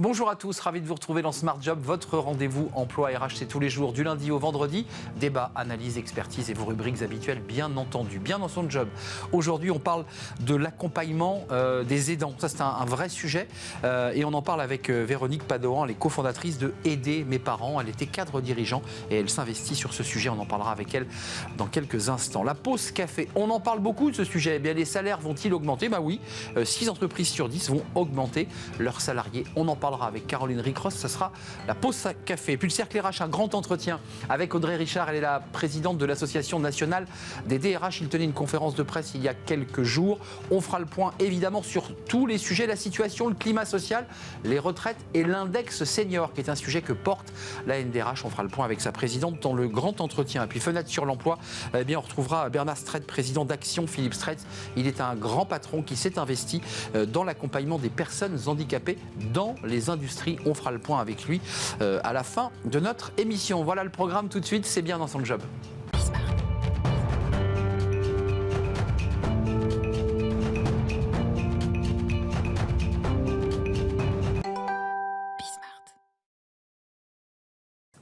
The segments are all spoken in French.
Bonjour à tous, ravi de vous retrouver dans Smart Job, votre rendez-vous emploi RH, c'est tous les jours du lundi au vendredi. Débat, analyse, expertise et vos rubriques habituelles, bien entendu, bien dans son job. Aujourd'hui, on parle de l'accompagnement des aidants. Ça, c'est un vrai sujet et on en parle avec Véronique Padoan, elle est cofondatrice de Aider mes parents. Elle était cadre dirigeant et elle s'investit sur ce sujet. On en parlera avec elle dans quelques instants. La pause café, on en parle beaucoup de ce sujet. Eh bien, les salaires vont-ils augmenter? Bah oui, 6 entreprises sur 10 vont augmenter leurs salariés. On en parlera avec Caroline Ricross, ce sera la pause café. Puis le cercle RH, un grand entretien avec Audrey Richard, elle est la présidente de l'Association nationale des DRH. Il tenait une conférence de presse il y a quelques jours. On fera le point évidemment sur tous les sujets, la situation, le climat social, les retraites et l'index senior, qui est un sujet que porte la NDRH. On fera le point avec sa présidente dans le grand entretien. Et puis fenêtre sur l'emploi, eh bien, on retrouvera Bernard Strait, président d'Action Philippe Strait. Il est un grand patron qui s'est investi dans l'accompagnement des personnes handicapées dans les industries. On fera le point avec lui à la fin de notre émission. Voilà le programme tout de suite, c'est bien dans son job.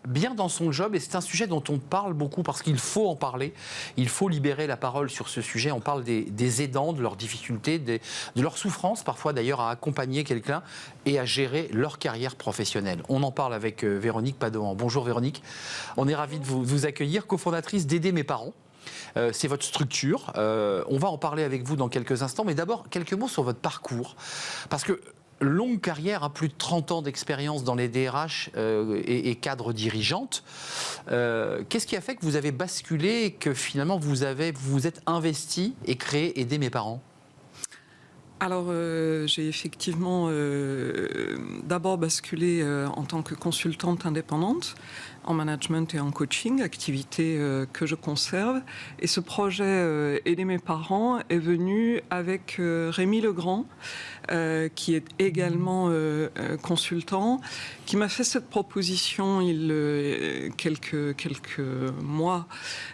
Bien dans son job, et c'est un sujet dont on parle beaucoup parce qu'il faut en parler, il faut libérer la parole sur ce sujet. On parle des aidants, de leurs difficultés, de leurs souffrances, parfois d'ailleurs à accompagner quelqu'un et à gérer leur carrière professionnelle. On en parle avec Véronique Padoan. Bonjour Véronique, on est ravis de vous accueillir, cofondatrice d'Aider mes parents. C'est votre structure, on va en parler avec vous dans quelques instants, mais d'abord quelques mots sur votre parcours, parce que longue carrière, plus de 30 ans d'expérience dans les DRH et cadre dirigeante. Qu'est-ce qui a fait que vous avez basculé et que finalement vous vous êtes investi et créé Aider mes parents? Alors, j'ai effectivement d'abord basculé en tant que consultante indépendante en management et en coaching, activité que je conserve. Et ce projet Aider mes parents est venu avec Rémi Legrand, qui est également consultant, qui m'a fait cette proposition quelques mois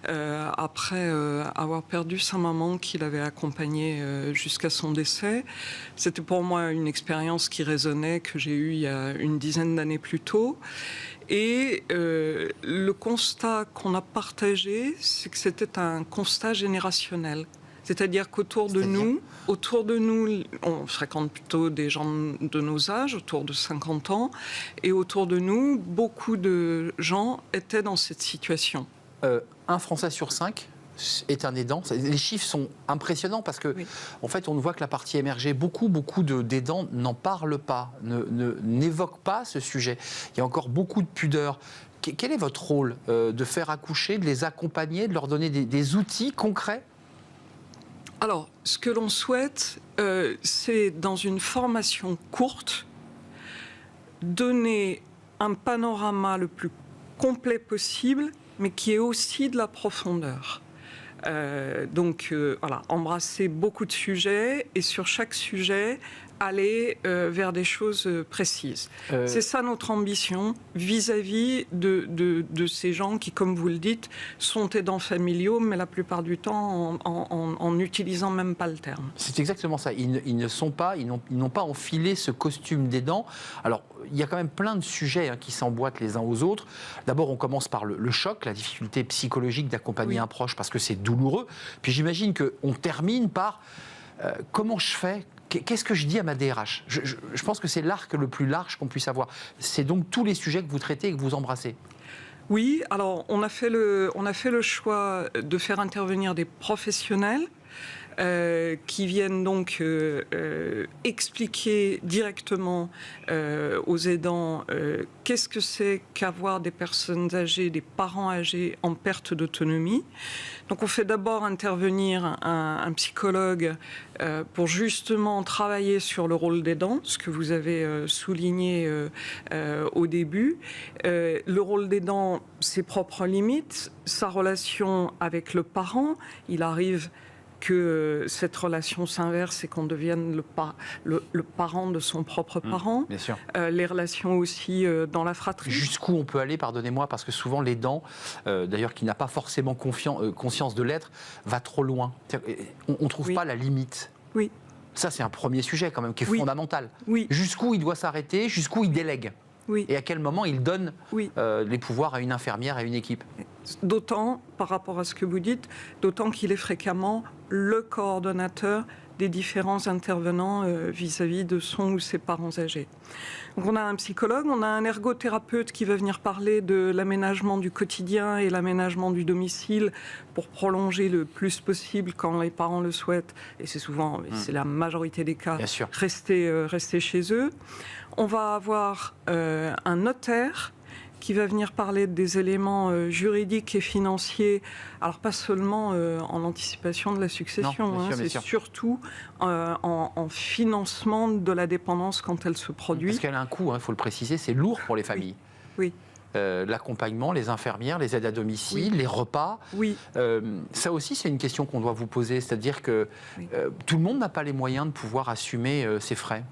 après avoir perdu sa maman qu'il avait accompagnée jusqu'à son décès. C'était pour moi une expérience qui résonnait, que j'ai eue il y a une dizaine d'années plus tôt. Et le constat qu'on a partagé, c'est que c'était un constat générationnel. C'est-à-dire qu'autour de nous, on fréquente plutôt des gens de nos âges, autour de 50 ans, et autour de nous, beaucoup de gens étaient dans cette situation. Un Français sur 5 est un aidant. Les chiffres sont impressionnants parce que, en fait, on voit que la partie émergée, beaucoup d'aidants n'en parlent pas, n'évoquent pas ce sujet. Il y a encore beaucoup de pudeur. Quel est votre rôle de faire accoucher, de les accompagner, de leur donner des outils concrets? Alors, ce que l'on souhaite, c'est dans une formation courte, donner un panorama le plus complet possible, mais qui est aussi de la profondeur. Voilà, embrasser beaucoup de sujets et sur chaque sujet, aller vers des choses précises. C'est ça notre ambition vis-à-vis de ces gens qui, comme vous le dites, sont aidants familiaux, mais la plupart du temps en n'utilisant même pas le terme. C'est exactement ça. Ils n'ont pas enfilé ce costume d'aidant. Alors, il y a quand même plein de sujets qui s'emboîtent les uns aux autres. D'abord, on commence par le choc, la difficulté psychologique d'accompagner un proche parce que c'est douloureux. Puis j'imagine qu'on termine par comment je fais? Qu'est-ce que je dis à ma DRH? Je pense que c'est l'arc le plus large qu'on puisse avoir. C'est donc tous les sujets que vous traitez et que vous embrassez. Oui, alors on a fait le choix de faire intervenir des professionnels qui viennent donc expliquer directement aux aidants qu'est-ce que c'est qu'avoir des personnes âgées, des parents âgés en perte d'autonomie. Donc on fait d'abord intervenir un psychologue pour justement travailler sur le rôle d'aidant, ce que vous avez souligné au début. Le rôle d'aidant, ses propres limites, sa relation avec le parent, il arrive que cette relation s'inverse et qu'on devienne le parent de son propre parent. Bien sûr. Les relations aussi dans la fratrie. Jusqu'où on peut aller, pardonnez-moi, parce que souvent l'aidant, d'ailleurs qui n'a pas forcément conscience de l'être, va trop loin. On ne trouve pas la limite. Oui. Ça, c'est un premier sujet quand même qui est fondamental. Oui. Jusqu'où il doit s'arrêter, jusqu'où il délègue. Oui. Et à quel moment il donne les pouvoirs à une infirmière, à une équipe. D'autant, par rapport à ce que vous dites, d'autant qu'il est fréquemment le coordonnateur des différents intervenants vis-à-vis de son ou ses parents âgés. Donc on a un psychologue, on a un ergothérapeute qui va venir parler de l'aménagement du quotidien et l'aménagement du domicile pour prolonger le plus possible quand les parents le souhaitent, et c'est souvent, c'est la majorité des cas, rester chez eux. On va avoir un notaire qui va venir parler des éléments juridiques et financiers, alors pas seulement en anticipation de la succession, c'est surtout en financement de la dépendance quand elle se produit. Parce qu'elle a un coût, il faut le préciser, c'est lourd pour les familles. Oui. L'accompagnement, les infirmières, les aides à domicile, les repas. Oui. Ça aussi, c'est une question qu'on doit vous poser, c'est-à-dire que tout le monde n'a pas les moyens de pouvoir assumer ces frais.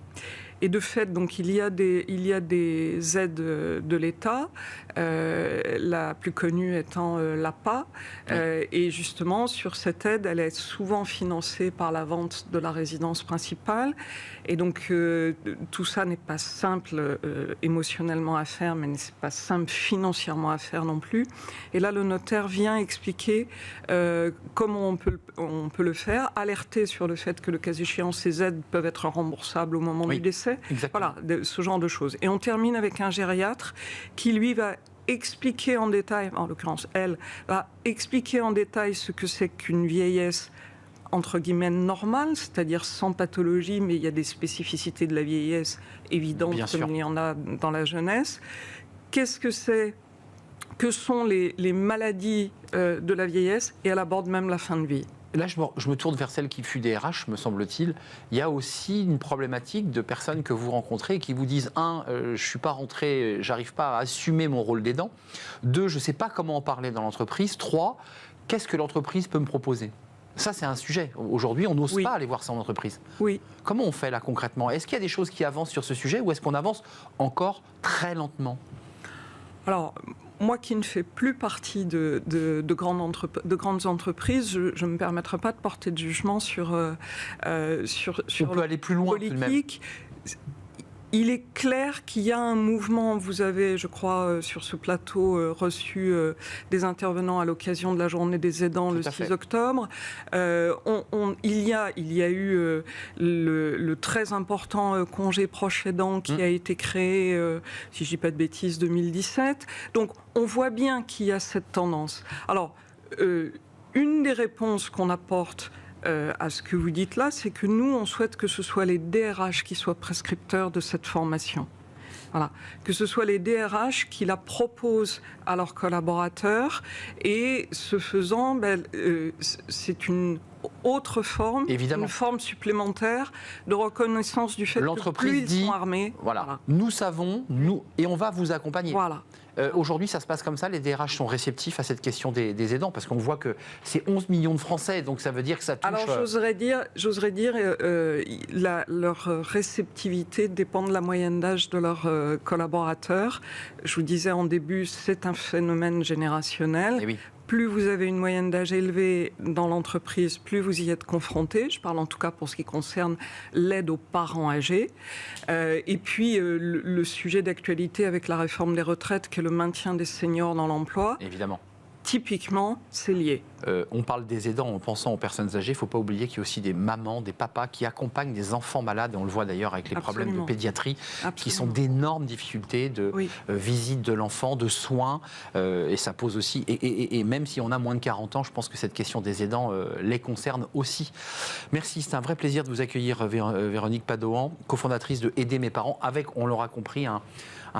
Et de fait, donc, il y a des aides de l'État, la plus connue étant l'APA. Et justement, sur cette aide, elle est souvent financée par la vente de la résidence principale. Et donc, tout ça n'est pas simple émotionnellement à faire, mais n'est pas simple financièrement à faire non plus. Et là, le notaire vient expliquer comment on peut le faire, alerter sur le fait que, le cas échéant, ces aides peuvent être remboursables au moment du décès. Exactement. Voilà, ce genre de choses. Et on termine avec un gériatre qui, lui, va expliquer en détail, en l'occurrence, elle, va expliquer en détail ce que c'est qu'une vieillesse entre guillemets normale, c'est-à-dire sans pathologie, mais il y a des spécificités de la vieillesse évidentes comme il y en a dans la jeunesse. Qu'est-ce que c'est ? Que sont les maladies de la vieillesse ? Et elle aborde même la fin de vie. Là, je me tourne vers celle qui fut DRH, me semble-t-il. Il y a aussi une problématique de personnes que vous rencontrez et qui vous disent, je ne suis pas rentré, j'arrive pas à assumer mon rôle d'aidant. 2, je ne sais pas comment en parler dans l'entreprise. 3, qu'est-ce que l'entreprise peut me proposer ? Ça, c'est un sujet. Aujourd'hui, on n'ose pas aller voir ça en entreprise. Oui. Comment on fait là concrètement ? Est-ce qu'il y a des choses qui avancent sur ce sujet ou est-ce qu'on avance encore très lentement ? Alors, moi qui ne fais plus partie de grandes entreprises, je ne me permettrai pas de porter de jugement sur on peut aller plus loin politique. Il est clair qu'il y a un mouvement. Vous avez, je crois, sur ce plateau, reçu des intervenants à l'occasion de la journée des aidants le 6 octobre. Il y a eu le très important congé proche aidant qui a été créé, si je ne dis pas de bêtises, 2017. Donc, on voit bien qu'il y a cette tendance. Alors, une des réponses qu'on apporte à ce que vous dites là, c'est que nous, on souhaite que ce soit les DRH qui soient prescripteurs de cette formation. Voilà. Que ce soit les DRH qui la proposent à leurs collaborateurs et ce faisant, c'est une autre forme, une forme supplémentaire de reconnaissance du fait que plus ils sont armés. Voilà. Nous savons, et on va vous accompagner. Voilà. Aujourd'hui, ça se passe comme ça, les DRH sont réceptifs à cette question des aidants, parce qu'on voit que c'est 11 millions de Français, donc ça veut dire que ça touche... Alors j'oserais dire leur réceptivité dépend de la moyenne d'âge de leurs collaborateurs. Je vous disais en début, c'est un phénomène générationnel. Et oui. Plus vous avez une moyenne d'âge élevée dans l'entreprise, plus vous y êtes confronté. Je parle en tout cas pour ce qui concerne l'aide aux parents âgés. Et puis, le sujet d'actualité avec la réforme des retraites, qui est le maintien des seniors dans l'emploi. Évidemment. Typiquement, c'est lié. On parle des aidants en pensant aux personnes âgées. Il ne faut pas oublier qu'il y a aussi des mamans, des papas qui accompagnent des enfants malades. Et on le voit d'ailleurs avec les problèmes de pédiatrie, qui sont d'énormes difficultés de visite de l'enfant, de soins. Et ça pose aussi... Et même si on a moins de 40 ans, je pense que cette question des aidants les concerne aussi. Merci, c'est un vrai plaisir de vous accueillir, Véronique Padoan, cofondatrice de Aider mes parents, avec, on l'aura compris, un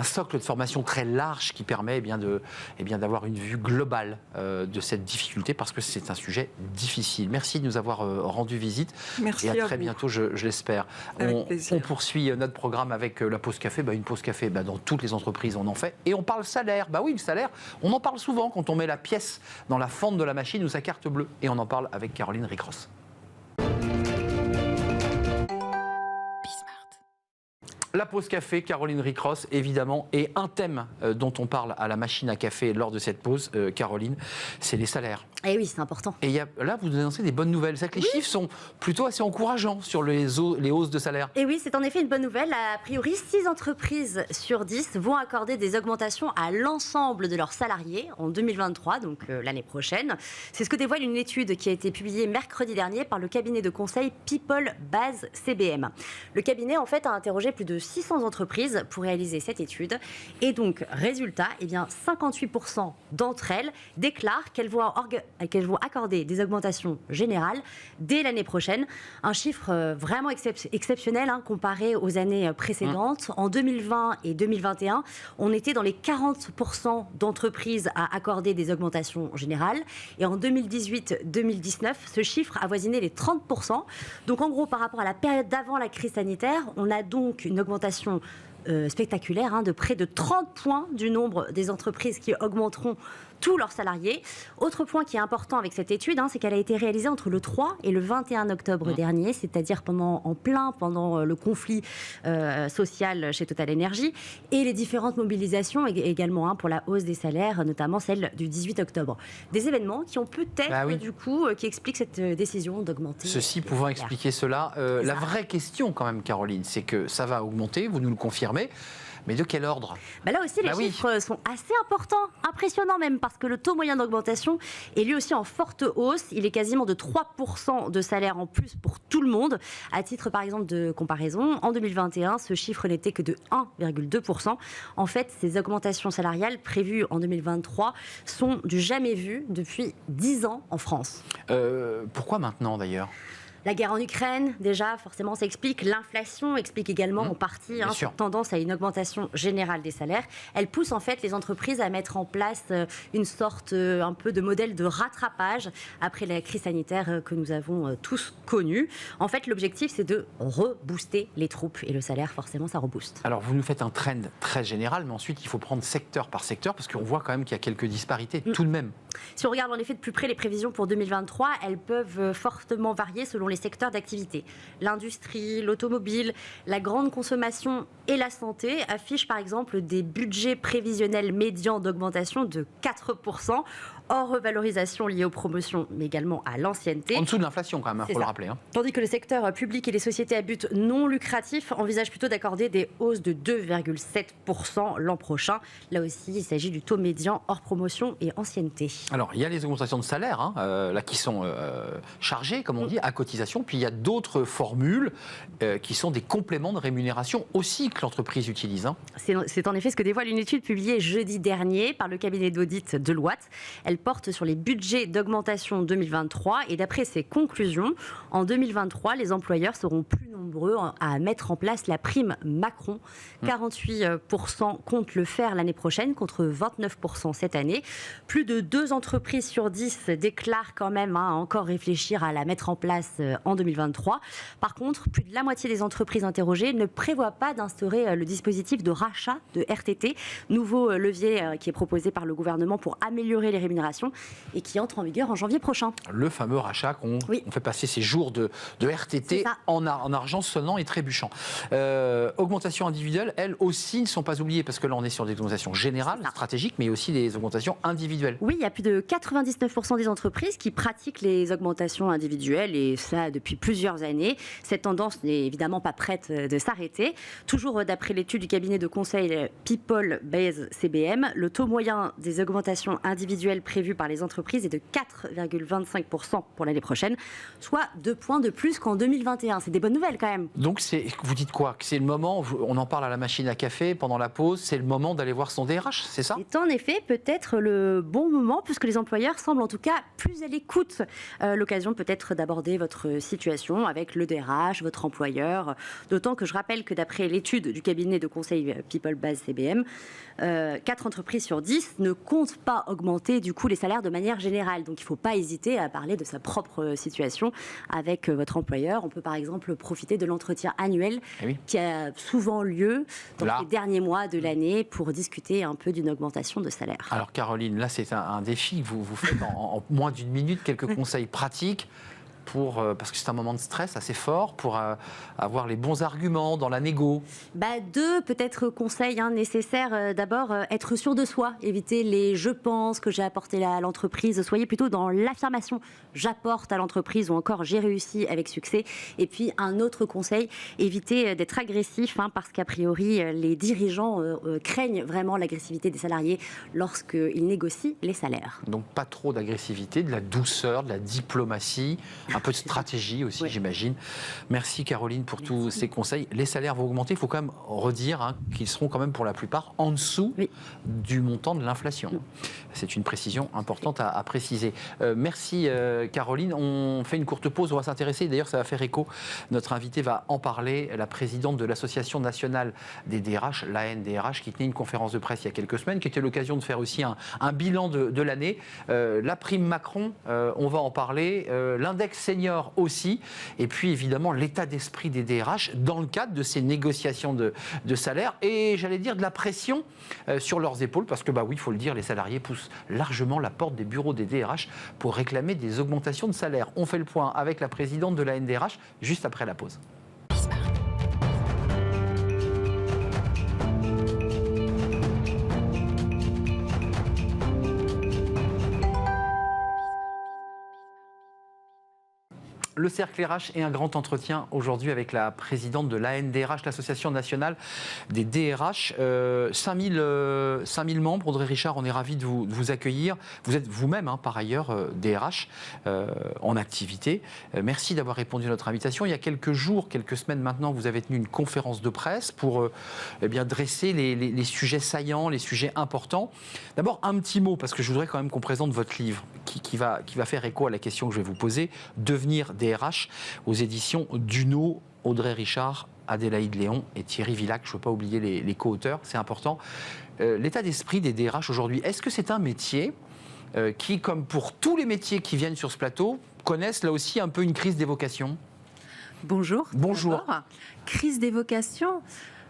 socle de formation très large qui permet d'avoir une vue globale de cette difficulté, parce que c'est un sujet difficile. Merci de nous avoir rendu visite. Merci et à très vous. bientôt, je l'espère. On poursuit notre programme avec la pause café. Une pause café, dans toutes les entreprises, on en fait. Et on parle salaire. Oui, le salaire, on en parle souvent quand on met la pièce dans la fente de la machine ou sa carte bleue. Et on en parle avec Caroline Ricross. La pause café, Caroline Ricross, évidemment, et un thème dont on parle à la machine à café lors de cette pause, Caroline, c'est les salaires. Eh oui, c'est important. Et là, vous annoncez des bonnes nouvelles. C'est que les chiffres sont plutôt assez encourageants sur les hausses de salaire. Et oui, c'est en effet une bonne nouvelle. A priori, 6 entreprises sur 10 vont accorder des augmentations à l'ensemble de leurs salariés en 2023, donc l'année prochaine. C'est ce que dévoile une étude qui a été publiée mercredi dernier par le cabinet de conseil People Base CBM. Le cabinet, en fait, a interrogé plus de 600 entreprises pour réaliser cette étude. Et donc, résultat, 58% d'entre elles déclarent qu'elles vont accorder des augmentations générales dès l'année prochaine. Un chiffre vraiment exceptionnel comparé aux années précédentes. En 2020 et 2021, on était dans les 40% d'entreprises à accorder des augmentations générales. Et en 2018-2019, ce chiffre avoisinait les 30%. Donc en gros, par rapport à la période d'avant la crise sanitaire, on a donc une augmentation spectaculaire de près de 30 points du nombre des entreprises qui augmenteront tous leurs salariés. Autre point qui est important avec cette étude, c'est qu'elle a été réalisée entre le 3 et le 21 octobre dernier, c'est-à-dire pendant le conflit social chez Total Energy et les différentes mobilisations également pour la hausse des salaires, notamment celle du 18 octobre. Des événements qui ont peut-être qui expliquent cette décision d'augmenter. Ceci pouvant expliquer cela. La vraie question quand même, Caroline, c'est que ça va augmenter, vous nous le confirmez. Mais de quel ordre ? Là aussi, les chiffres sont assez importants, impressionnants même, parce que le taux moyen d'augmentation est lui aussi en forte hausse. Il est quasiment de 3% de salaire en plus pour tout le monde. À titre, par exemple, de comparaison, en 2021, ce chiffre n'était que de 1,2%. En fait, ces augmentations salariales prévues en 2023 sont du jamais vu depuis 10 ans en France. Pourquoi maintenant, d'ailleurs ? La guerre en Ukraine, déjà, forcément, ça explique. L'inflation explique également en partie cette tendance à une augmentation générale des salaires. Elle pousse en fait les entreprises à mettre en place une sorte un peu de modèle de rattrapage après la crise sanitaire que nous avons tous connue. En fait, l'objectif, c'est de rebooster les troupes. Et le salaire, forcément, ça rebooste. Alors, vous nous faites un trend très général, mais ensuite, il faut prendre secteur par secteur, parce qu'on voit quand même qu'il y a quelques disparités, tout de même. Si on regarde en effet de plus près les prévisions pour 2023, elles peuvent fortement varier selon les secteurs d'activité. L'industrie, l'automobile, la grande consommation et la santé affichent par exemple des budgets prévisionnels médians d'augmentation de 4%, hors revalorisation liée aux promotions, mais également à l'ancienneté. En dessous de l'inflation quand même, il faut le rappeler. Tandis que le secteur public et les sociétés à but non lucratif envisagent plutôt d'accorder des hausses de 2,7% l'an prochain. Là aussi, il s'agit du taux médian hors promotion et ancienneté. Alors, il y a les augmentations de salaire là, qui sont chargées, comme on dit, à cotisation. Puis il y a d'autres formules qui sont des compléments de rémunération aussi que l'entreprise utilise. C'est en effet ce que dévoile une étude publiée jeudi dernier par le cabinet d'audit Deloitte. Elle porte sur les budgets d'augmentation 2023 et d'après ses conclusions, en 2023, les employeurs seront plus nombreux à mettre en place la prime Macron. 48% comptent le faire l'année prochaine contre 29% cette année. Plus de 2 entreprises sur 10 déclarent quand même encore réfléchir à la mettre en place en 2023. Par contre, plus de la moitié des entreprises interrogées ne prévoient pas d'instaurer le dispositif de rachat de RTT, nouveau levier qui est proposé par le gouvernement pour améliorer les rémunérations et qui entre en vigueur en janvier prochain. Le fameux rachat qu'on fait passer ces jours de RTT en argent sonnant et trébuchant. Augmentations individuelles, elles aussi ne sont pas oubliées parce que là on est sur des augmentations générales, stratégiques, mais aussi des augmentations individuelles. Oui, il y a plus de 99% des entreprises qui pratiquent les augmentations individuelles et ça depuis plusieurs années. Cette tendance n'est évidemment pas prête de s'arrêter. Toujours d'après l'étude du cabinet de conseil People Base CBM, le taux moyen des augmentations individuelles prévues par les entreprises est de 4,25% pour l'année prochaine, soit 2 points de plus qu'en 2021. C'est des bonnes nouvelles quand même. Donc vous dites quoi ? Que c'est le moment, on en parle à la machine à café pendant la pause, c'est le moment d'aller voir son DRH, c'est ça ? C'est en effet peut-être le bon moment puisque les employeurs semblent en tout cas plus à l'écoute. L'occasion peut-être d'aborder votre situation avec le DRH, votre employeur. D'autant que je rappelle que d'après l'étude du cabinet de conseil People Base CBM, 4 entreprises sur 10 ne comptent pas augmenter du coup les salaires de manière générale. Donc il ne faut pas hésiter à parler de sa propre situation avec votre employeur. On peut par exemple profiter de l'entretien annuel qui a souvent lieu dans les derniers mois de l'année pour discuter un peu d'une augmentation de salaire. Alors Caroline, là c'est un défi que vous faites en moins d'une minute, quelques conseils pratiques. parce que c'est un moment de stress assez fort, pour avoir les bons arguments dans la négo? Deux peut-être conseils nécessaires. D'abord, être sûr de soi, éviter les « je pense » que j'ai apporté à l'entreprise. Soyez plutôt dans l'affirmation « j'apporte à l'entreprise » ou encore « j'ai réussi avec succès ». Et puis un autre conseil, éviter d'être agressif parce qu'a priori les dirigeants craignent vraiment l'agressivité des salariés lorsqu'ils négocient les salaires. Donc pas trop d'agressivité, de la douceur, de la diplomatie, un peu de stratégie aussi, j'imagine. Merci Caroline pour tous ces conseils. Les salaires vont augmenter, il faut quand même redire qu'ils seront quand même pour la plupart en dessous du montant de l'inflation. C'est une précision importante à préciser. Merci Caroline. On fait une courte pause, on va s'intéresser, d'ailleurs ça va faire écho, notre invitée va en parler, la présidente de l'Association nationale des DRH, l'ANDRH, qui tenait une conférence de presse il y a quelques semaines, qui était l'occasion de faire aussi un bilan de l'année. La prime Macron, on va en parler, l'index senior aussi, et puis évidemment l'état d'esprit des DRH dans le cadre de ces négociations de salaire, et j'allais dire de la pression sur leurs épaules, parce que oui, il faut le dire, les salariés poussent largement la porte des bureaux des DRH pour réclamer des augmentations de salaire. On fait le point avec la présidente de la NDRH juste après la pause. Le Cercle RH et un grand entretien aujourd'hui avec la présidente de l'ANDRH, l'Association nationale des DRH. 5000 membres. Audrey Richard, on est ravis de vous accueillir. Vous êtes vous-même, par ailleurs, DRH en activité. Merci d'avoir répondu à notre invitation. Il y a quelques jours, quelques semaines maintenant, vous avez tenu une conférence de presse pour dresser les sujets saillants, les sujets importants. D'abord, un petit mot, parce que je voudrais quand même qu'on présente votre livre qui va faire écho à la question que je vais vous poser. Devenir DRH aux éditions Duno, Audrey Richard, Adélaïde Léon et Thierry Villac. Je ne veux pas oublier les co-auteurs, c'est important. L'état d'esprit des DRH aujourd'hui, est-ce que c'est un métier qui, comme pour tous les métiers qui viennent sur ce plateau, connaissent là aussi un peu une crise des vocations? Bonjour. Bonjour. Crise des vocations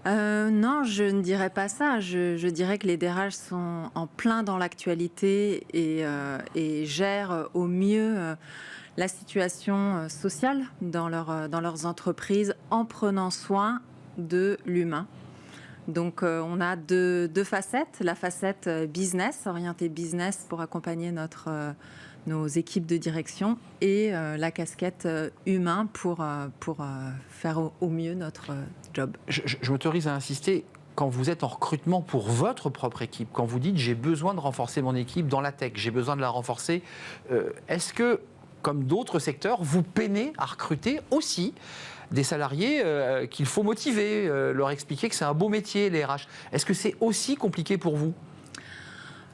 non, je ne dirais pas ça. Je dirais que les DRH sont en plein dans l'actualité et gèrent au mieux la situation sociale dans leurs entreprises en prenant soin de l'humain. Donc on a deux facettes. La facette business, orientée business pour accompagner nos équipes de direction et la casquette humain pour faire au mieux notre job. Je m'autorise à insister. Quand vous êtes en recrutement pour votre propre équipe, quand vous dites j'ai besoin de renforcer mon équipe dans la tech, j'ai besoin de la renforcer, est-ce que, comme d'autres secteurs, vous peinez à recruter aussi des salariés qu'il faut motiver, leur expliquer que c'est un beau métier, les RH? Est-ce que c'est aussi compliqué pour vous?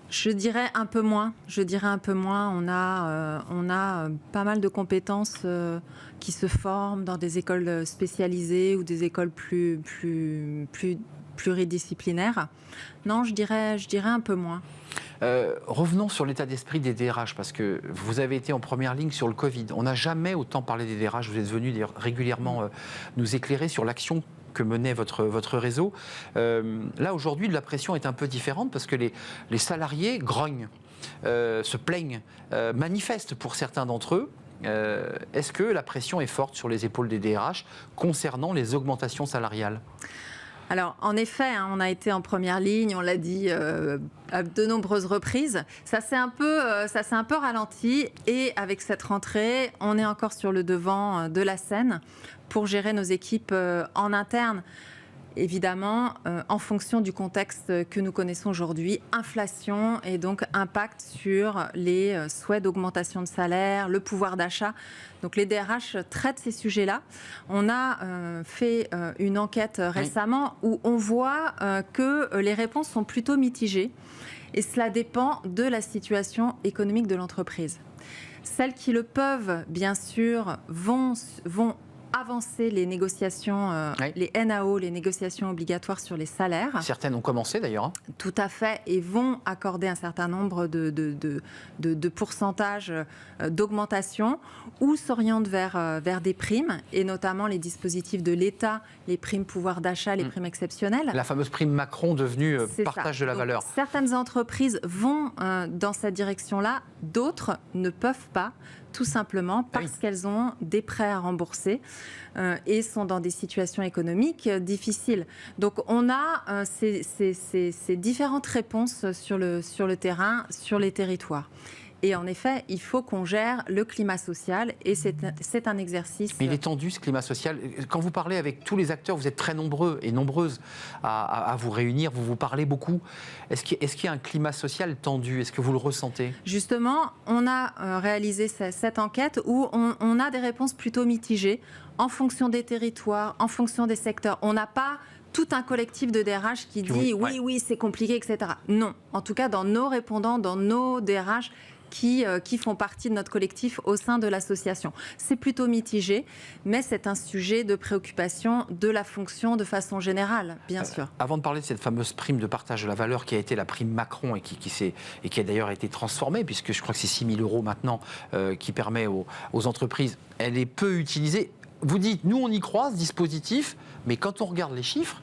Je dirais un peu moins. On a pas mal de compétences qui se forment dans des écoles spécialisées ou des écoles plus pluridisciplinaires. Non, je dirais un peu moins. Revenons sur l'état d'esprit des DRH, parce que vous avez été en première ligne sur le Covid. On n'a jamais autant parlé des DRH. Vous êtes venu d'ailleurs régulièrement nous éclairer sur l'action que menait votre réseau. Là, aujourd'hui, la pression est un peu différente parce que les salariés grognent, se plaignent, manifestent pour certains d'entre eux. Est-ce que la pression est forte sur les épaules des DRH concernant les augmentations salariales ? Alors, en effet, on a été en première ligne, on l'a dit à de nombreuses reprises. Ça s'est un peu ralenti et avec cette rentrée, on est encore sur le devant de la scène pour gérer nos équipes en interne. Évidemment, en fonction du contexte que nous connaissons aujourd'hui, inflation et donc impact sur les souhaits d'augmentation de salaire, le pouvoir d'achat. Donc les DRH traitent ces sujets-là. On a fait une enquête récemment où on voit que les réponses sont plutôt mitigées et cela dépend de la situation économique de l'entreprise. Celles qui le peuvent, bien sûr, vont avancer les négociations, les NAO, les négociations obligatoires sur les salaires. Certaines ont commencé d'ailleurs. Tout à fait, et vont accorder un certain nombre de pourcentages d'augmentation ou s'orientent vers des primes, et notamment les dispositifs de l'État, les primes pouvoir d'achat, les primes exceptionnelles. La fameuse prime Macron devenue partage de la valeur. Certaines entreprises vont dans cette direction-là, d'autres ne peuvent pas, tout simplement parce qu'elles ont des prêts à rembourser et sont dans des situations économiques difficiles. Donc on a ces différentes réponses sur le terrain, sur les territoires. Et en effet, il faut qu'on gère le climat social et c'est un exercice... Mais il est tendu, ce climat social. Quand vous parlez avec tous les acteurs, vous êtes très nombreux et nombreuses à vous réunir, vous parlez beaucoup. Est-ce qu'il y a un climat social tendu? Est-ce que vous le ressentez? Justement, on a réalisé cette enquête où on a des réponses plutôt mitigées en fonction des territoires, en fonction des secteurs. On n'a pas tout un collectif de DRH qui dit oui, c'est compliqué, etc. Non, en tout cas, dans nos répondants, dans nos DRH, qui font partie de notre collectif au sein de l'association. C'est plutôt mitigé, mais c'est un sujet de préoccupation de la fonction de façon générale, bien sûr. Avant de parler de cette fameuse prime de partage de la valeur qui a été la prime Macron et qui a d'ailleurs été transformée, puisque je crois que c'est 6 000 € maintenant qui permet aux entreprises, elle est peu utilisée. Vous dites, nous on y croit, ce dispositif, mais quand on regarde les chiffres,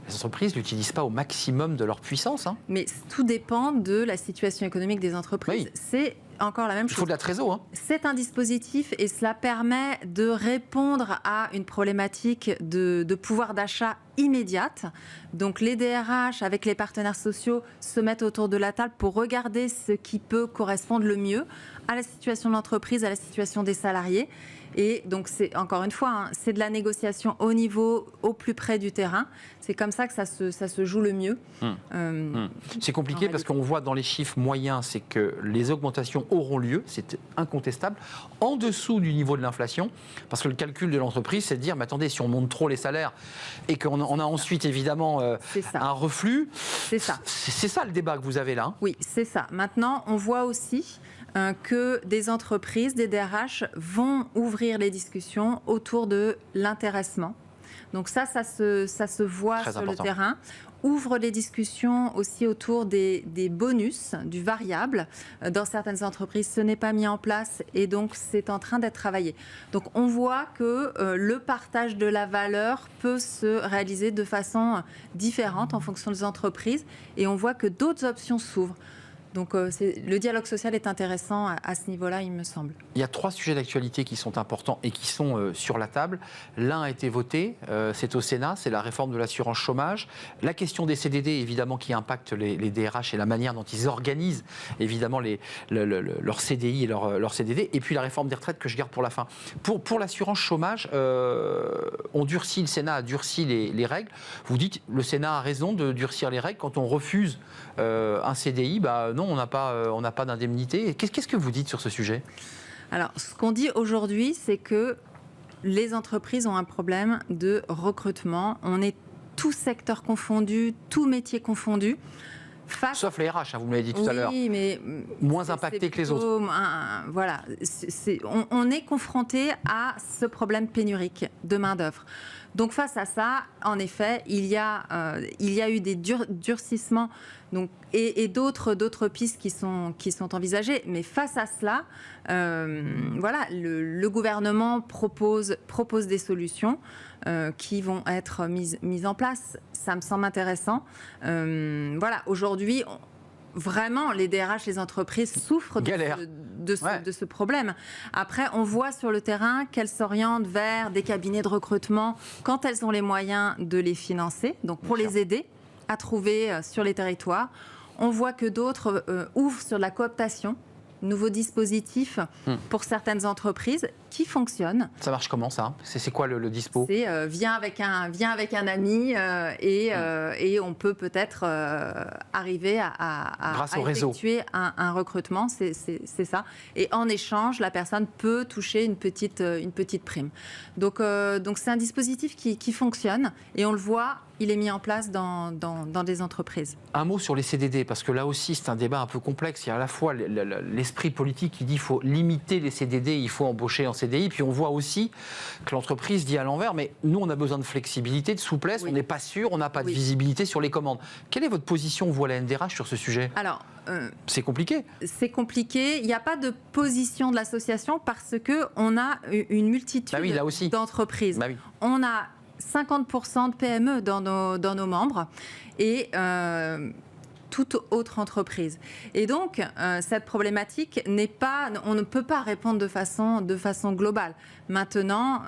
les entreprises ne l'utilisent pas au maximum de leur puissance. Hein. Mais tout dépend de la situation économique des entreprises. Oui. C'est encore la même chose. Il faut de la trésor. Hein. C'est un dispositif et cela permet de répondre à une problématique de pouvoir d'achat immédiate. Donc les DRH, avec les partenaires sociaux, se mettent autour de la table pour regarder ce qui peut correspondre le mieux à la situation de l'entreprise, à la situation des salariés. Et donc, c'est encore une fois, c'est de la négociation au niveau, au plus près du terrain. C'est comme ça que ça se joue le mieux. C'est compliqué parce qu'on voit dans les chiffres moyens, c'est que les augmentations auront lieu, c'est incontestable, en dessous du niveau de l'inflation, parce que le calcul de l'entreprise, c'est de dire, mais attendez, si on monte trop les salaires et qu'on a ensuite évidemment un reflux, c'est ça le débat que vous avez là. Hein. Oui, c'est ça. Maintenant, on voit aussi que des entreprises, des DRH vont ouvrir les discussions autour de l'intéressement. Donc ça se voit Très sur important. Le terrain. Ouvre les discussions aussi autour des bonus, du variable. Dans certaines entreprises, ce n'est pas mis en place et donc c'est en train d'être travaillé. Donc on voit que le partage de la valeur peut se réaliser de façon différente en fonction des entreprises et on voit que d'autres options s'ouvrent. Donc le dialogue social est intéressant à ce niveau-là, il me semble. Il y a 3 sujets d'actualité qui sont importants et qui sont sur la table. L'un a été voté, c'est au Sénat, c'est la réforme de l'assurance chômage. La question des CDD, évidemment, qui impacte les DRH et la manière dont ils organisent, évidemment, leur CDI et leur CDD. Et puis la réforme des retraites que je garde pour la fin. Pour l'assurance chômage, le Sénat a durci les règles. Vous dites, le Sénat a raison de durcir les règles. Quand on refuse un CDI, non, on n'a pas d'indemnité. Qu'est-ce que vous dites sur ce sujet ? Alors, ce qu'on dit aujourd'hui, c'est que les entreprises ont un problème de recrutement. On est tous secteurs confondus, tous métiers confondus. Sauf les RH, vous me l'avez dit tout à l'heure. Oui, mais moins impactés que les autres. Voilà, on est confronté à ce problème pénurique de main-d'œuvre. Donc face à ça, en effet, il y a eu des durcissements et d'autres pistes qui sont envisagées. Mais face à cela, le gouvernement propose des solutions qui vont être mises en place. Ça me semble intéressant. Aujourd'hui, vraiment, les DRH, les entreprises souffrent de ce problème. Après, on voit sur le terrain qu'elles s'orientent vers des cabinets de recrutement quand elles ont les moyens de les financer, donc pour les aider à trouver sur les territoires. On voit que d'autres ouvrent sur la cooptation, nouveau dispositif pour certaines entreprises qui fonctionnent. Ça marche comment ça ? C'est quoi le dispo ? C'est viens avec un ami et on peut peut-être arriver à effectuer un recrutement, c'est ça. Et en échange, la personne peut toucher une petite prime. Donc c'est un dispositif qui fonctionne et on le voit. Il est mis en place dans des entreprises. Un mot sur les CDD, parce que là aussi, c'est un débat un peu complexe. Il y a à la fois l'esprit politique qui dit qu'il faut limiter les CDD, il faut embaucher en CDI. Puis on voit aussi que l'entreprise dit à l'envers, mais nous, on a besoin de flexibilité, de souplesse, on n'est pas sûr, on n'a pas de visibilité sur les commandes. Quelle est votre position, vous, à la NDRH, sur ce sujet ? Alors, c'est compliqué. C'est compliqué. Il n'y a pas de position de l'association parce qu'on a une multitude d'entreprises. On a 50% de PME dans nos membres et toute autre entreprise. Et donc, cette problématique n'est pas... On ne peut pas répondre de façon globale. Maintenant...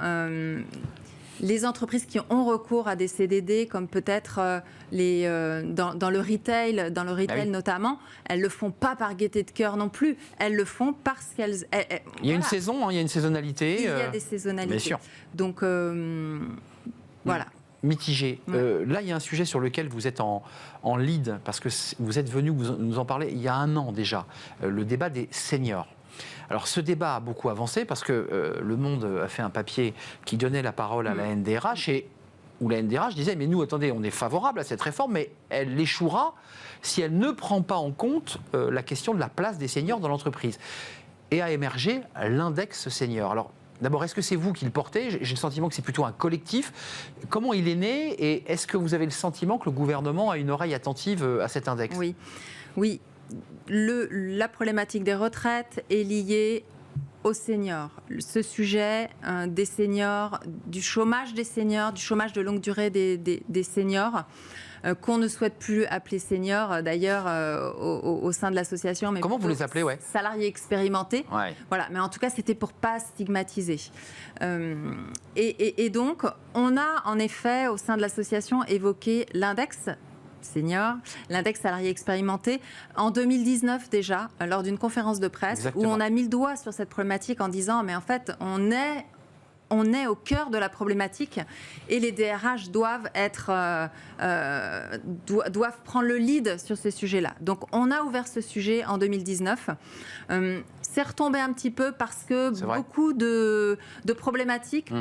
les entreprises qui ont recours à des CDD, comme peut-être dans le retail notamment, elles ne le font pas par gaieté de cœur non plus. Elles le font parce qu'elles... Il y a une saison, il y a une saisonnalité. Il y a des saisonnalités. Bien sûr. Donc, voilà. Mitigé. Là, il y a un sujet sur lequel vous êtes en lead, parce que vous êtes venu nous en parler il y a 1 an déjà, le débat des seniors. Alors ce débat a beaucoup avancé parce que Le Monde a fait un papier qui donnait la parole à la NDRH où la NDRH disait mais nous attendez, on est favorable à cette réforme mais elle échouera si elle ne prend pas en compte la question de la place des seniors dans l'entreprise. Et a émergé l'index senior. Alors d'abord, est-ce que c'est vous qui le portez ? J'ai le sentiment que c'est plutôt un collectif. Comment il est né et est-ce que vous avez le sentiment que le gouvernement a une oreille attentive à cet index ? Oui. La problématique des retraites est liée aux seniors. Ce sujet des seniors, du chômage des seniors, du chômage de longue durée des seniors, qu'on ne souhaite plus appeler seniors, d'ailleurs, au sein de l'association. Mais comment vous les appelez, salariés expérimentés. Ouais. Voilà. Mais en tout cas, c'était pour pas stigmatiser. Et donc, on a en effet, au sein de l'association, évoqué l'index senior, l'index salarié expérimenté, en 2019 déjà, lors d'une conférence de presse. Exactement. Où on a mis le doigt sur cette problématique en disant mais en fait on est au cœur de la problématique et les DRH doivent prendre le lead sur ces sujets-là. Donc on a ouvert ce sujet en 2019. C'est retombé un petit peu parce que beaucoup de problématiques...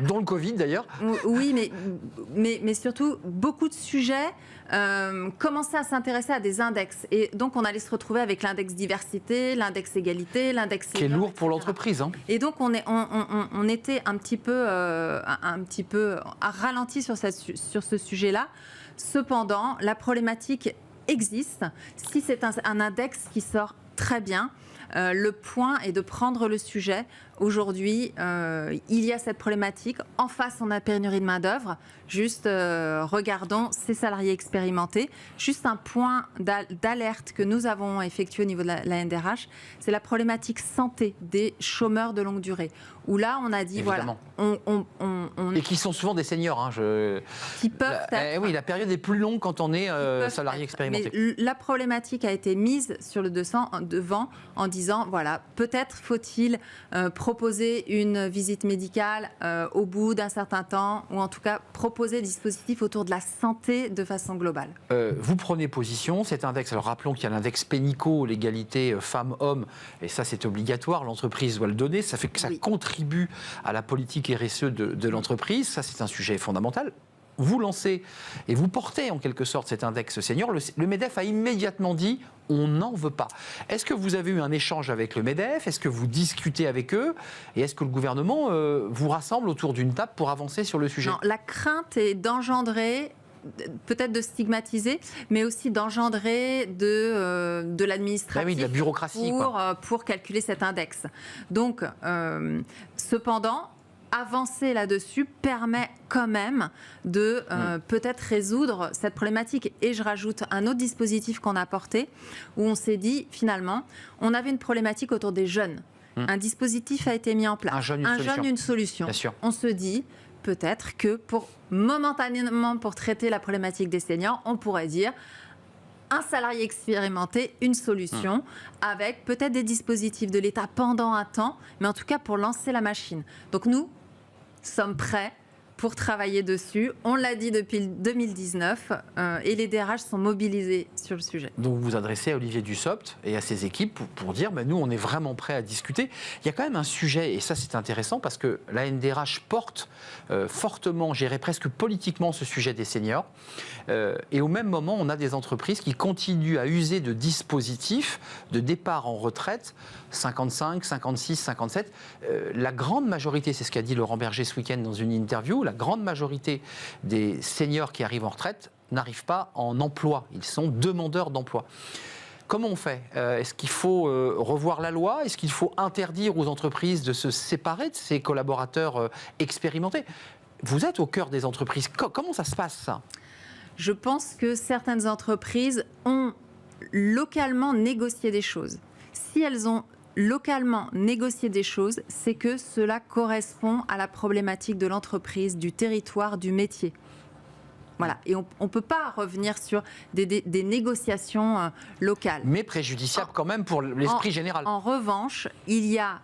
Dont le Covid d'ailleurs. Oui, mais surtout beaucoup de sujets commençaient à s'intéresser à des index. Et donc on allait se retrouver avec l'index diversité, l'index égalité, l'index... Qui est lourd pour l'entreprise. Hein. Et donc on était un petit peu ralenti sur ce sujet-là. Cependant, la problématique existe. Si c'est un index qui sort très bien, le point est de prendre le sujet. Aujourd'hui, il y a cette problématique. En face, on a pénurie de main-d'œuvre. Juste, regardons ces salariés expérimentés. Juste un point d'alerte que nous avons effectué au niveau de la NDRH, c'est la problématique santé des chômeurs de longue durée. Où là, on a dit, évidemment. Voilà... Et qui sont souvent des seniors. Hein, qui peuvent être... Oui, la période est plus longue quand on est salarié expérimenté. Mais la problématique a été mise sur le devant en disant, voilà, peut-être faut-il proposer une visite médicale au bout d'un certain temps, ou en tout cas proposer des dispositifs autour de la santé de façon globale. Vous prenez position, cet index, alors rappelons qu'il y a l'index Pénicaud, l'égalité femmes-hommes, et ça c'est obligatoire, l'entreprise doit le donner, ça fait que ça contribue à la politique RSE de l'entreprise, ça c'est un sujet fondamental. Vous lancez et vous portez en quelque sorte cet index senior. Le MEDEF a immédiatement dit on n'en veut pas. Est-ce que vous avez eu un échange avec le MEDEF ? Est-ce que vous discutez avec eux ? Et est-ce que le gouvernement vous rassemble autour d'une table pour avancer sur le sujet ? Non, la crainte est d'engendrer, peut-être de stigmatiser, mais aussi d'engendrer de l'administratif, oui, de la bureaucratie, pour calculer cet index. Donc, cependant, avancer là-dessus permet quand même de peut-être résoudre cette problématique. Et je rajoute un autre dispositif qu'on a apporté, où on s'est dit, finalement, on avait une problématique autour des jeunes. Un dispositif a été mis en place. Un jeune, une solution. Bien sûr. On se dit, peut-être que momentanément, pour traiter la problématique des seniors, on pourrait dire un salarié expérimenté, une solution, avec peut-être des dispositifs de l'État pendant un temps, mais en tout cas pour lancer la machine. Donc nous sommes prêts pour travailler dessus. On l'a dit depuis 2019 et les DRH sont mobilisés sur le sujet. Donc vous vous adressez à Olivier Dussopt et à ses équipes pour dire nous on est vraiment prêts à discuter. Il y a quand même un sujet et ça c'est intéressant parce que la NDRH porte fortement, j'irais presque politiquement ce sujet des seniors et au même moment on a des entreprises qui continuent à user de dispositifs de départ en retraite 55, 56, 57. La grande majorité, c'est ce qu'a dit Laurent Berger ce week-end dans une interview, la grande majorité des seniors qui arrivent en retraite n'arrivent pas en emploi. Ils sont demandeurs d'emploi. Comment on fait ? Est-ce qu'il faut revoir la loi ? Est-ce qu'il faut interdire aux entreprises de se séparer de ces collaborateurs expérimentés ? Vous êtes au cœur des entreprises. Comment ça se passe, ça ? Je pense que certaines entreprises ont localement négocié des choses. Si elles ont localement négocié des choses, c'est que cela correspond à la problématique de l'entreprise, du territoire, du métier. Voilà. Et on ne peut pas revenir sur des négociations locales. Mais préjudiciable quand même pour l'esprit général. En revanche, il y a,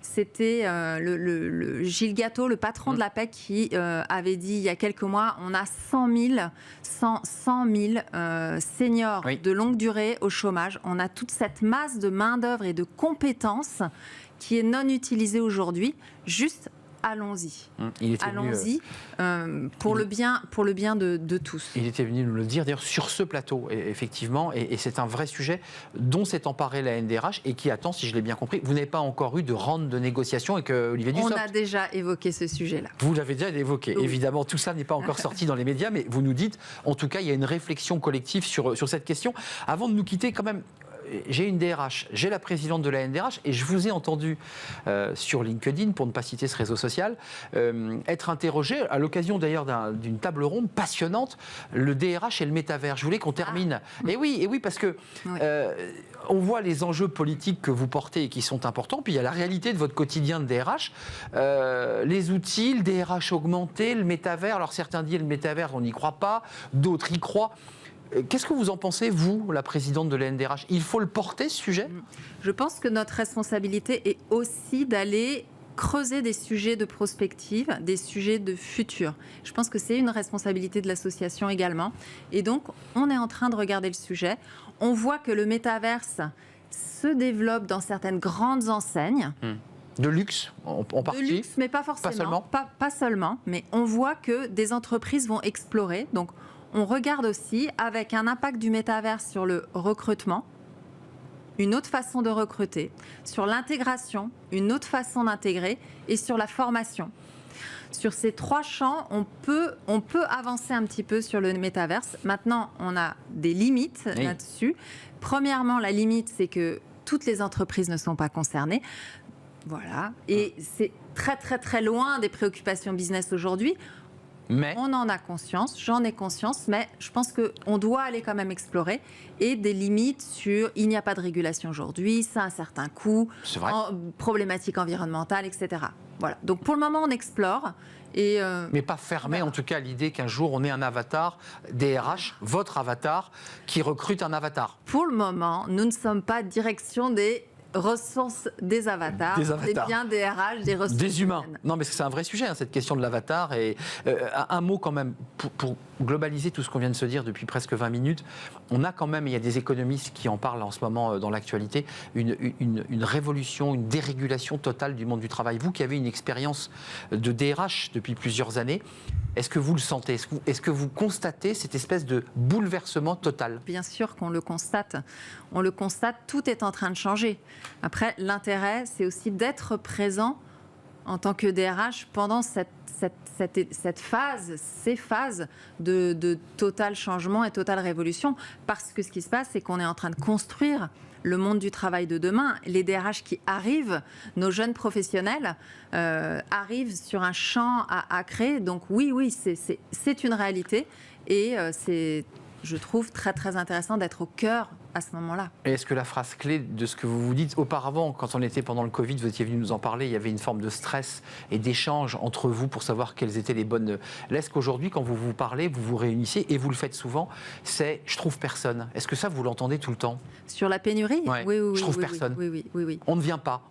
c'était le Gilles Gatto, le patron de la PEC, qui avait dit il y a quelques mois, on a 100 000 seniors de longue durée au chômage. On a toute cette masse de main-d'œuvre et de compétences qui est non utilisée aujourd'hui. Juste allons-y. Allons-y pour le bien de tous. Il était venu nous le dire d'ailleurs sur ce plateau, effectivement, et c'est un vrai sujet dont s'est emparée la NDRH et qui attend, si je l'ai bien compris, vous n'avez pas encore eu de round de négociation et que Olivier Dussopt... On a déjà évoqué ce sujet-là. Vous l'avez déjà évoqué. Oui. Évidemment, tout ça n'est pas encore sorti dans les médias, mais vous nous dites, en tout cas, il y a une réflexion collective sur cette question. Avant de nous quitter, quand même, j'ai une DRH, j'ai la présidente de la NDRH et je vous ai entendu sur LinkedIn, pour ne pas citer ce réseau social, être interrogé à l'occasion d'ailleurs d'une table ronde passionnante, le DRH et le métavers. Je voulais qu'on termine. Et oui, parce que on voit les enjeux politiques que vous portez et qui sont importants, puis il y a la réalité de votre quotidien de DRH, les outils, le DRH augmenté, le métavers. Alors certains disent le métavers, on n'y croit pas, d'autres y croient. Qu'est-ce que vous en pensez, vous, la présidente de la NDRH ? Il faut le porter, ce sujet ? Je pense que notre responsabilité est aussi d'aller creuser des sujets de prospective, des sujets de futur. Je pense que c'est une responsabilité de l'association également. Et donc, on est en train de regarder le sujet. On voit que le métaverse se développe dans certaines grandes enseignes. De luxe, en partie. De luxe, mais pas forcément. Pas seulement. Pas seulement, mais on voit que des entreprises vont explorer. Donc, on regarde aussi, avec un impact du métaverse sur le recrutement, une autre façon de recruter, sur l'intégration, une autre façon d'intégrer, et sur la formation. Sur ces 3 champs, on peut avancer un petit peu sur le métaverse. Maintenant, on a des limites là-dessus. Premièrement, la limite, c'est que toutes les entreprises ne sont pas concernées. Voilà. Et c'est très, très, très loin des préoccupations business aujourd'hui. Mais on en a conscience, j'en ai conscience, mais je pense qu'on doit aller quand même explorer et des limites sur il n'y a pas de régulation aujourd'hui, ça a un certain coût, problématiques environnementales, etc. Voilà. Donc pour le moment, on explore. Mais pas fermé en tout cas à l'idée qu'un jour on ait un avatar DRH, votre avatar, qui recrute un avatar. Pour le moment, nous ne sommes pas direction des ressources des avatars, des biens des RH, des ressources des humains. humaines. Non, mais c'est un vrai sujet, cette question de l'avatar. Et un mot quand même, pour globaliser tout ce qu'on vient de se dire depuis presque 20 minutes, on a quand même, il y a des économistes qui en parlent en ce moment dans l'actualité, une révolution, une dérégulation totale du monde du travail. Vous qui avez une expérience de DRH depuis plusieurs années, est-ce que vous le sentez ? Est-ce que vous constatez cette espèce de bouleversement total ? Bien sûr qu'on le constate. On le constate, tout est en train de changer. Après, l'intérêt, c'est aussi d'être présent en tant que DRH pendant cette phase, ces phases de total changement et totale révolution. Parce que ce qui se passe, c'est qu'on est en train de construire le monde du travail de demain. Les DRH qui arrivent, nos jeunes professionnels, arrivent sur un champ à créer. Donc oui, c'est une réalité. Et c'est, je trouve, très, très intéressant d'être au cœur à ce moment-là. Et est-ce que la phrase clé de ce que vous vous dites auparavant, quand on était pendant le Covid, vous étiez venu nous en parler, il y avait une forme de stress et d'échange entre vous pour savoir quelles étaient les bonnes... Est-ce qu'aujourd'hui, quand vous vous parlez, vous vous réunissez, et vous le faites souvent, c'est « je trouve personne ». Est-ce que ça, vous l'entendez tout le temps ? Sur la pénurie ? Oui. Je trouve personne. Oui. On ne vient pas.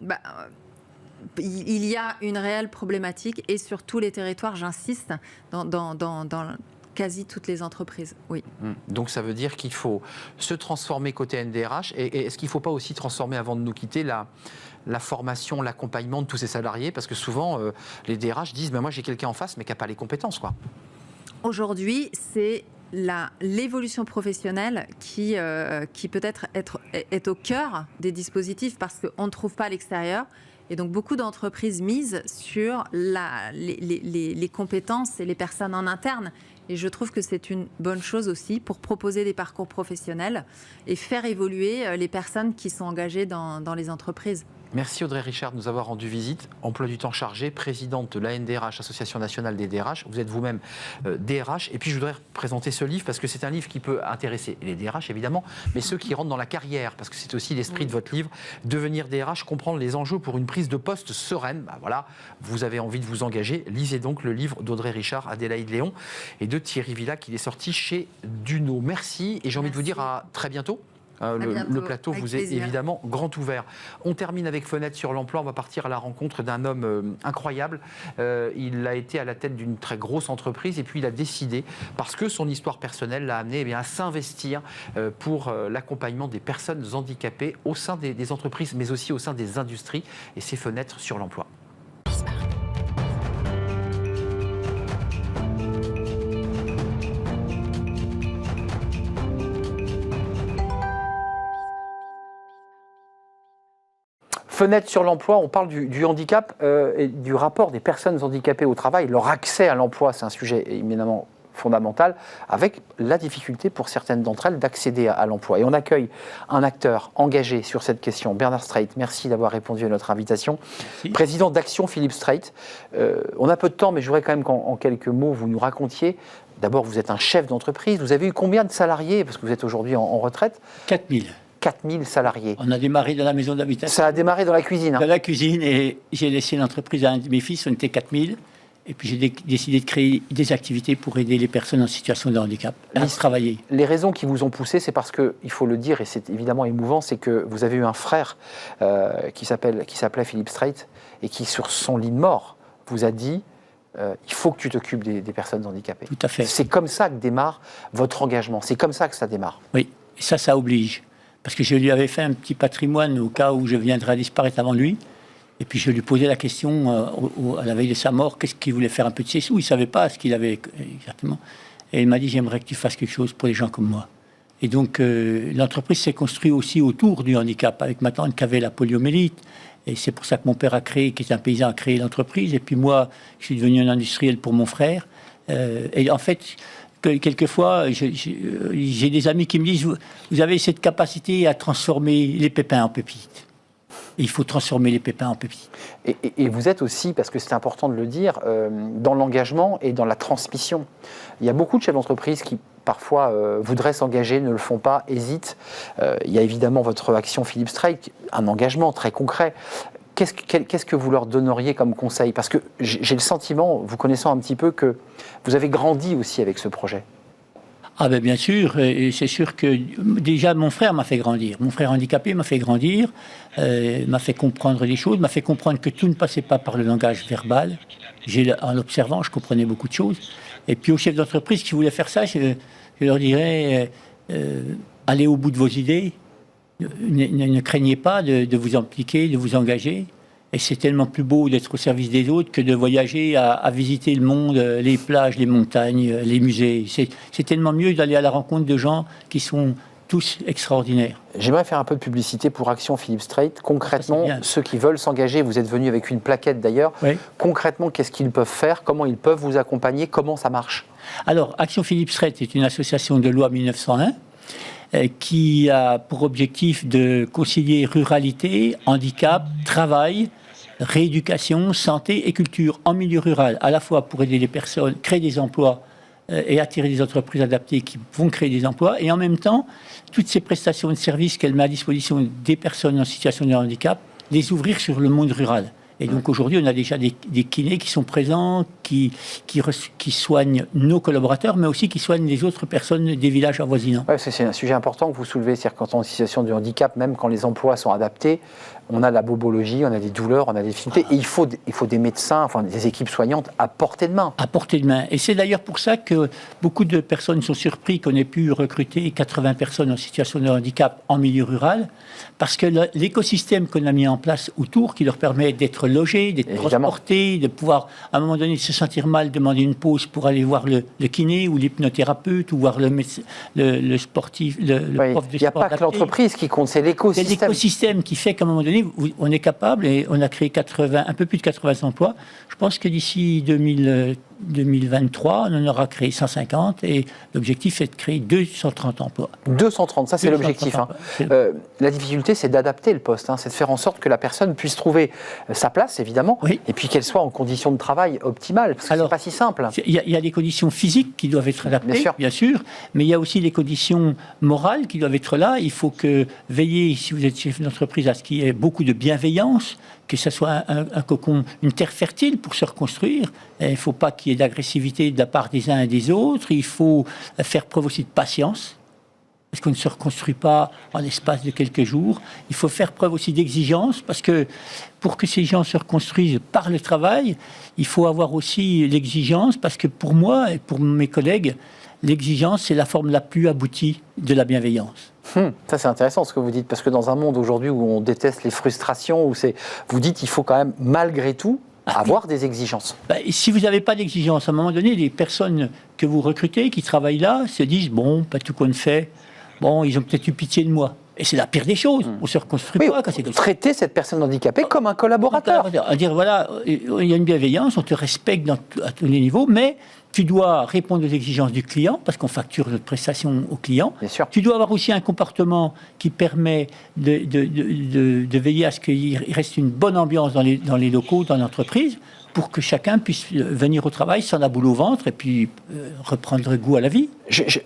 Il y a une réelle problématique, et sur tous les territoires, j'insiste, dans quasi toutes les entreprises, oui. Donc ça veut dire qu'il faut se transformer côté NDRH, et est-ce qu'il ne faut pas aussi transformer, avant de nous quitter, la formation, l'accompagnement de tous ces salariés ? Parce que souvent, les DRH disent moi j'ai quelqu'un en face mais qui n'a pas les compétences, quoi. Aujourd'hui, c'est l'évolution professionnelle qui peut-être est au cœur des dispositifs, parce qu'on ne trouve pas à l'extérieur. Et donc, beaucoup d'entreprises misent sur les compétences et les personnes en interne. Et je trouve que c'est une bonne chose aussi pour proposer des parcours professionnels et faire évoluer les personnes qui sont engagées dans les entreprises. Merci Audrey Richard de nous avoir rendu visite. Emploi du temps chargé, présidente de l'ANDRH, Association nationale des DRH. Vous êtes vous-même DRH. Et puis je voudrais présenter ce livre parce que c'est un livre qui peut intéresser les DRH évidemment, mais ceux qui rentrent dans la carrière, parce que c'est aussi l'esprit de votre livre. Devenir DRH, comprendre les enjeux pour une prise de poste sereine. Voilà, vous avez envie de vous engager. Lisez donc le livre d'Audrey Richard, Adélaïde Léon et de Thierry Villac. Il est sorti chez Duno. Merci et j'ai envie de vous dire à très bientôt. Le plateau vous est évidemment grand ouvert. On termine avec Fenêtre sur l'emploi. On va partir à la rencontre d'un homme incroyable. Il a été à la tête d'une très grosse entreprise et puis il a décidé, parce que son histoire personnelle l'a amené à s'investir pour l'accompagnement des personnes handicapées au sein des entreprises, mais aussi au sein des industries. Et c'est Fenêtre sur l'emploi. Fenêtre sur l'emploi, on parle du handicap et du rapport des personnes handicapées au travail. Leur accès à l'emploi, c'est un sujet éminemment fondamental, avec la difficulté pour certaines d'entre elles d'accéder à l'emploi. Et on accueille un acteur engagé sur cette question, Bernard Streit. Merci d'avoir répondu à notre invitation. Merci. Président d'Action Philippe Streit. On a peu de temps, mais je voudrais quand même qu'en quelques mots, vous nous racontiez. D'abord, vous êtes un chef d'entreprise. Vous avez eu combien de salariés, parce que vous êtes aujourd'hui en retraite ? 4000. 4000 salariés. On a démarré dans la maison d'habitation. Ça a démarré dans la cuisine. Dans la cuisine, et j'ai laissé l'entreprise à un de mes fils, on était 4000. Et puis j'ai décidé de créer des activités pour aider les personnes en situation de handicap à travailler. Les raisons qui vous ont poussé, c'est parce que, il faut le dire, et c'est évidemment émouvant, c'est que vous avez eu un frère qui s'appelait Philippe Streit, et qui, sur son lit de mort, vous a dit il faut que tu t'occupes des personnes handicapées. Tout à fait. C'est comme ça que démarre votre engagement. C'est comme ça que ça démarre. Oui, et ça oblige. Parce que je lui avais fait un petit patrimoine au cas où je viendrais à disparaître avant lui. Et puis je lui posais la question à la veille de sa mort, qu'est-ce qu'il voulait faire un peu de ses sous. Il ne savait pas ce qu'il avait exactement. Et il m'a dit, j'aimerais que tu fasses quelque chose pour les gens comme moi. Et donc l'entreprise s'est construite aussi autour du handicap, avec ma tante qui avait la poliomyélite. Et c'est pour ça que mon père a créé, qui est un paysan, a créé l'entreprise. Et puis moi, je suis devenu un industriel pour mon frère. Et en fait... quelquefois, j'ai des amis qui me disent vous avez cette capacité à transformer les pépins en pépites. Et il faut transformer les pépins en pépites. Et vous êtes aussi, parce que c'est important de le dire, dans l'engagement et dans la transmission. Il y a beaucoup de chefs d'entreprise qui, parfois, voudraient s'engager, ne le font pas, hésitent. Il y a évidemment votre action Philippe Streit, un engagement très concret. Qu'est-ce que vous leur donneriez comme conseil ? Parce que j'ai le sentiment, vous connaissant un petit peu, que vous avez grandi aussi avec ce projet. Ah ben bien sûr, et c'est sûr que déjà mon frère m'a fait grandir. Mon frère handicapé m'a fait grandir, m'a fait comprendre des choses, m'a fait comprendre que tout ne passait pas par le langage verbal. En l'observant, je comprenais beaucoup de choses. Et puis aux chefs d'entreprise qui voulaient faire ça, je leur dirais allez au bout de vos idées. Ne craignez pas de vous impliquer, de vous engager. Et c'est tellement plus beau d'être au service des autres que de voyager à visiter le monde, les plages, les montagnes, les musées. C'est tellement mieux d'aller à la rencontre de gens qui sont tous extraordinaires. J'aimerais faire un peu de publicité pour Action Philippe Streit. Concrètement, ceux qui veulent s'engager, vous êtes venu avec une plaquette d'ailleurs. Oui. Concrètement, qu'est-ce qu'ils peuvent faire ? Comment ils peuvent vous accompagner ? Comment ça marche ? Alors, Action Philippe Streit est une association de loi 1901. Qui a pour objectif de concilier ruralité, handicap, travail, rééducation, santé et culture en milieu rural, à la fois pour aider les personnes, créer des emplois et attirer des entreprises adaptées qui vont créer des emplois, et en même temps, toutes ces prestations de services qu'elle met à disposition des personnes en situation de handicap, les ouvrir sur le monde rural. Et donc aujourd'hui, on a déjà des kinés qui sont présents, qui soignent nos collaborateurs, mais aussi qui soignent les autres personnes des villages avoisinants. Ouais, c'est un sujet important que vous soulevez, c'est-à-dire quand on est en situation de handicap, même quand les emplois sont adaptés, on a la bobologie, on a des douleurs, on a des difficultés, et il faut des médecins, enfin des équipes soignantes à portée de main. À portée de main. Et c'est d'ailleurs pour ça que beaucoup de personnes sont surpris qu'on ait pu recruter 80 personnes en situation de handicap en milieu rural, parce que l'écosystème qu'on a mis en place autour, qui leur permet d'être logés, d'être transportés, de pouvoir, à un moment donné, se sentir mal, demander une pause pour aller voir le kiné ou l'hypnothérapeute ou voir le sportif, le prof de sport. Il n'y a pas que l'entreprise qui compte, c'est l'écosystème. C'est l'écosystème qui fait qu'à un moment donné, on est capable, et on a créé un peu plus de 80 emplois. Je pense que d'ici 2023, on en aura créé 150 et l'objectif est de créer 230 emplois. 230, ça c'est 230 l'objectif. Hein. emplois. La difficulté, c'est d'adapter le poste, hein, c'est de faire en sorte que la personne puisse trouver sa place, évidemment, Oui. et puis qu'elle soit en conditions de travail optimales, parce que c'est pas si simple. Il y a des conditions physiques qui doivent être adaptées, bien sûr, mais il y a aussi les conditions morales qui doivent être là. Il faut veiller, si vous êtes chef d'entreprise, à ce qu'il y ait beaucoup de bienveillance, que ce soit un cocon, une terre fertile pour se reconstruire. Il ne faut pas qu'il y ait d'agressivité de la part des uns et des autres. Il faut faire preuve aussi de patience, parce qu'on ne se reconstruit pas en l'espace de quelques jours. Il faut faire preuve aussi d'exigence, parce que pour que ces gens se reconstruisent par le travail, il faut avoir aussi l'exigence, parce que pour moi et pour mes collègues, l'exigence, c'est la forme la plus aboutie de la bienveillance. Ça c'est intéressant ce que vous dites, parce que dans un monde aujourd'hui où on déteste les frustrations, vous dites qu'il faut quand même malgré tout avoir des exigences. Si vous n'avez pas d'exigence, à un moment donné, les personnes que vous recrutez, qui travaillent là, se disent, bon, pas tout qu'on fait, bon, ils ont peut-être eu pitié de moi. Et c'est la pire des choses. On ne se reconstruit pas quand c'est comme ça. Traiter cette personne handicapée comme un collaborateur. À dire, voilà, il y a une bienveillance, on te respecte à tous les niveaux, mais tu dois répondre aux exigences du client, parce qu'on facture notre prestation au client. Bien sûr. Tu dois avoir aussi un comportement qui permet de veiller à ce qu'il reste une bonne ambiance dans les locaux, dans l'entreprise, pour que chacun puisse venir au travail sans la boule au ventre et puis reprendre goût à la vie.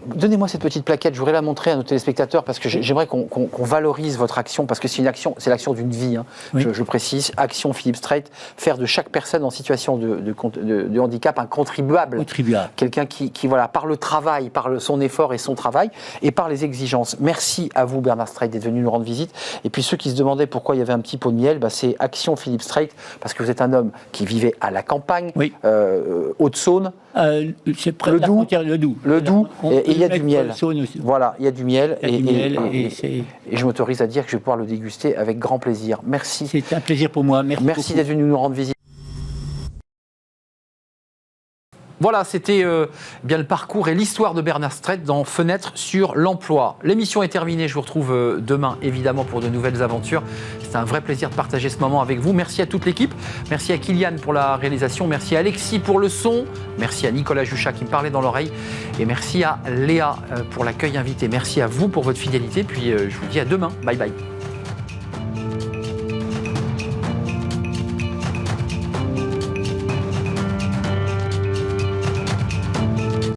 Donnez-moi cette petite plaquette, je voudrais la montrer à nos téléspectateurs parce que j'aimerais qu'on valorise votre action, parce que c'est l'action d'une vie. Hein. Oui. Je précise, Action Philippe Strait, faire de chaque personne en situation de handicap un contribuable. Quelqu'un qui voilà, par le travail, par son effort et son travail, et par les exigences. Merci à vous Bernard Strait d'être venu nous rendre visite. Et puis ceux qui se demandaient pourquoi il y avait un petit pot de miel, c'est Action Philippe Strait, parce que vous êtes un homme qui vivait à la campagne, Haute-Saône. C'est près de la frontière, le Doubs. Et il y a du miel. Voilà, il y a du miel. Et je m'autorise à dire que je vais pouvoir le déguster avec grand plaisir. Merci. C'est un plaisir pour moi. Merci d'être venu nous rendre visite. Voilà, c'était bien le parcours et l'histoire de Bernard Strait dans Fenêtre sur l'emploi. L'émission est terminée, je vous retrouve demain évidemment pour de nouvelles aventures. C'est un vrai plaisir de partager ce moment avec vous. Merci à toute l'équipe, merci à Kylian pour la réalisation, merci à Alexis pour le son, merci à Nicolas Juchat qui me parlait dans l'oreille et merci à Léa pour l'accueil invité. Merci à vous pour votre fidélité, puis je vous dis à demain. Bye bye.